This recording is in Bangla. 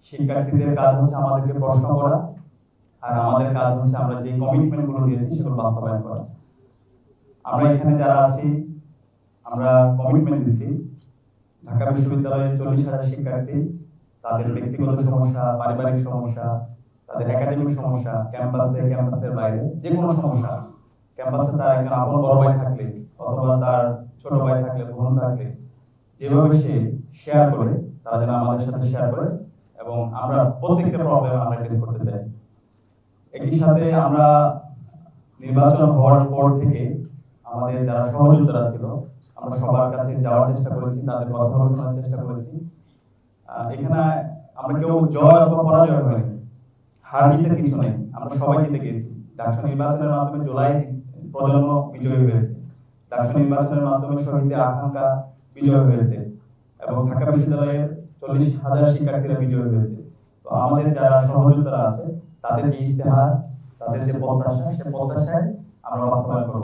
শিক্ষার্থীদের কাজ হচ্ছে আমাদেরকে প্রশ্ন করা, আর আমাদের কাজ হচ্ছে আমরা যে কমিটমেন্ট গুলো দিয়েছি সেগুলো বাস্তবায়ন করা। আমরা এখানে যারা আছি আমরা কমিটমেন্ট দিচ্ছি ঢাকা বিশ্ববিদ্যালয়ের 40,000 শিক্ষার্থী তাদের ব্যক্তিগত সমস্যা, পারিবারিক সমস্যা, তাদের একাডেমিক সমস্যা, ক্যাম্পাসের বাইরে যে কোনো সমস্যা, ক্যাম্পাসে তার একজন আপন বড় ভাই থাকলে অথবা তার ছোট ভাই থাকলে, বোন থাকলে, যেভাবে সে শেয়ার করে তারা যেন আমাদের সাথে শেয়ার করে এবং আমরা প্রত্যেকটা প্রবলেম আমরা ফেস করতে চাই। একই সাথে আমরা নির্বাচন হওয়ার পর থেকে আমাদের যারা সহযোদ্ধারা ছিল আমরা সবার কাছে যাওয়ার চেষ্টা করেছি, তাদের কথাগুলো শোনার চেষ্টা করেছি। এখানে আমরা কেউ জয় অথবা পরাজয় হয়নি, হার জিতের কিছু নেই, আমরা সবাই জিতে গিয়েছি। ডাকসু নির্বাচনের মাধ্যমে জুলাই প্রজন্ম বিজয়ী হয়েছে, ডাকসু নির্বাচনের মাধ্যমে শহীদদের আকাঙ্ক্ষা বিজয় হয়েছে এবং ঢাকা বিশ্ববিদ্যালয়ের 40,000 শিক্ষার্থীরা বিজয়ী হয়েছে। তো আমাদের যারা সহযোদ্ধারা আছে তাদের যে ইস্তেহার, তাদের যে প্রত্যাশা, সে প্রত্যাশায় আমরা বাস্তবায়ন করব।